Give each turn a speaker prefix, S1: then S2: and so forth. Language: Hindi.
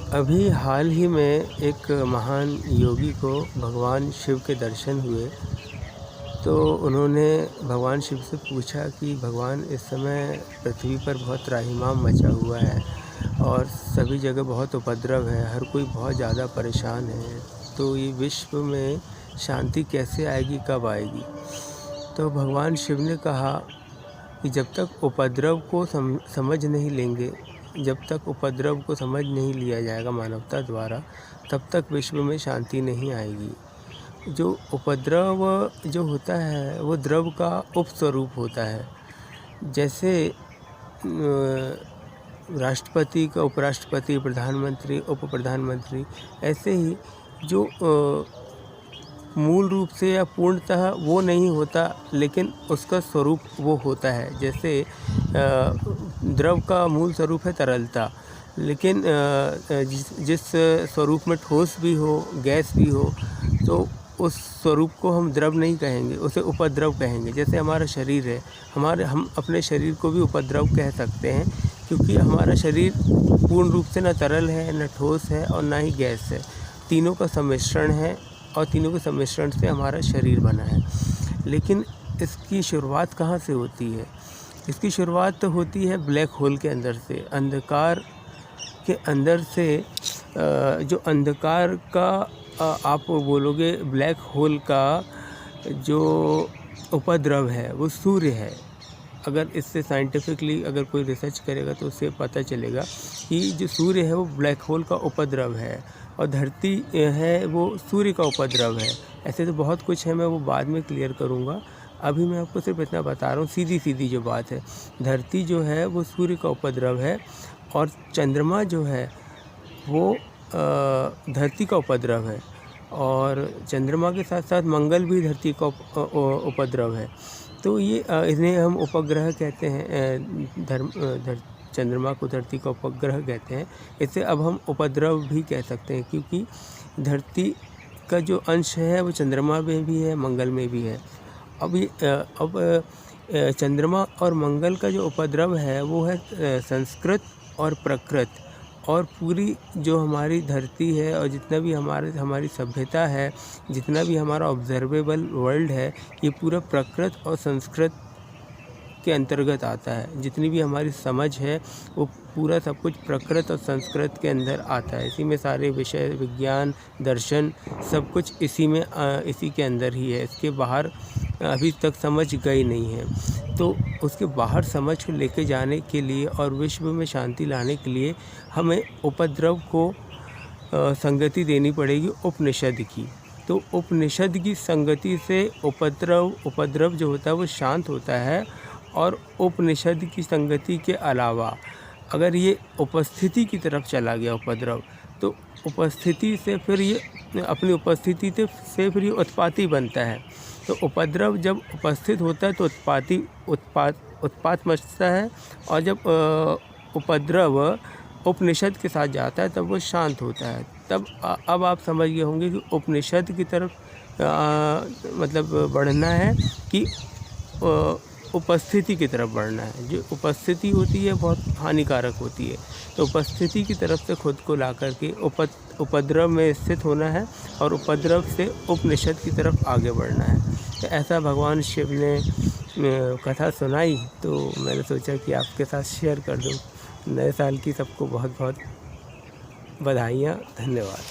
S1: अभी हाल ही में एक महान योगी को भगवान शिव के दर्शन हुए। तो उन्होंने भगवान शिव से पूछा कि भगवान, इस समय पृथ्वी पर बहुत त्राहिमाम मचा हुआ है और सभी जगह बहुत उपद्रव है, हर कोई बहुत ज़्यादा परेशान है, तो ये विश्व में शांति कैसे आएगी, कब आएगी? तो भगवान शिव ने कहा कि जब तक उपद्रव को समझ नहीं लेंगे, जब तक उपद्रव को समझ नहीं लिया जाएगा मानवता द्वारा, तब तक विश्व में शांति नहीं आएगी। जो उपद्रव जो होता है वो द्रव का उपस्वरूप होता है। जैसे राष्ट्रपति का उपराष्ट्रपति, प्रधानमंत्री, उप प्रधानमंत्री, ऐसे ही जो मूल रूप से या पूर्णतः वो नहीं होता, लेकिन उसका स्वरूप वो होता है। जैसे द्रव का मूल स्वरूप है तरलता, लेकिन जिस स्वरूप में ठोस भी हो, गैस भी हो, तो उस स्वरूप को हम द्रव नहीं कहेंगे, उसे उपद्रव कहेंगे। जैसे हमारा शरीर है, हम अपने शरीर को भी उपद्रव कह सकते हैं, क्योंकि हमारा शरीर पूर्ण रूप से न तरल है, न ठोस है और ना ही गैस है। तीनों का सम्मिश्रण है और तीनों के सम्मिश्रण से हमारा शरीर बना है। लेकिन इसकी शुरुआत कहाँ से होती है? इसकी शुरुआत तो होती है ब्लैक होल के अंदर से, अंधकार के अंदर से। जो अंधकार का आप बोलोगे, ब्लैक होल का जो उपद्रव है वो सूर्य है। अगर इससे साइंटिफिकली अगर कोई रिसर्च करेगा तो उससे पता चलेगा कि जो सूर्य है वो ब्लैक होल का उपद्रव है और धरती है वो सूर्य का उपद्रव है। ऐसे तो बहुत कुछ है, मैं वो बाद में क्लियर करूँगा। अभी मैं आपको सिर्फ इतना बता रहा हूँ, सीधी सीधी जो बात है। धरती जो है वो सूर्य का उपद्रव है और चंद्रमा जो है वो धरती का उपद्रव है, और चंद्रमा के साथ साथ मंगल भी धरती का उपद्रव है। तो ये इन्हें हम उपग्रह कहते हैं। चंद्रमा को धरती का उपग्रह कहते हैं। इससे अब हम उपद्रव भी कह सकते हैं, क्योंकि धरती का जो अंश है वो चंद्रमा में भी है, मंगल में भी है। अब चंद्रमा और मंगल का जो उपद्रव है वो है संस्कृत और प्रकृत। और पूरी जो हमारी धरती है और जितना भी हमारी सभ्यता है, जितना भी हमारा ऑब्जर्वेबल वर्ल्ड है, ये पूरा प्रकृत और संस्कृत के अंतर्गत आता है। जितनी भी हमारी समझ है वो पूरा सब कुछ प्रकृत और संस्कृत के अंदर आता है। इसी में सारे विषय, विज्ञान, दर्शन, सब कुछ इसी के अंदर ही है। इसके बाहर अभी तक समझ गई नहीं है। तो उसके बाहर समझ को लेके जाने के लिए और विश्व में शांति लाने के लिए हमें उपद्रव को संगति देनी पड़ेगी उपनिषद की। तो उपनिषद की संगति से उपद्रव जो होता है वो शांत होता है। और उपनिषद की संगति के अलावा अगर ये उपस्थिति की तरफ चला गया उपद्रव, तो उपस्थिति से फिर ये अपनी उपस्थिति से फिर ये उत्पाती बनता है। तो उपद्रव जब उपस्थित होता है तो उत्पात मचता है, और जब उपद्रव उपनिषद के साथ जाता है तब वो शांत होता है। तब अब आप समझ गए होंगे कि उपनिषद की तरफ मतलब बढ़ना है कि उपस्थिति की तरफ बढ़ना है। जो उपस्थिति होती है बहुत हानिकारक होती है, तो उपस्थिति की तरफ से खुद को ला करके उपद्रव में स्थित होना है और उपद्रव से उपनिषद की तरफ आगे बढ़ना है। तो ऐसा भगवान शिव ने कथा सुनाई, तो मैंने सोचा कि आपके साथ शेयर कर दूं। नए साल की सबको बहुत बहुत बधाइयाँ, धन्यवाद।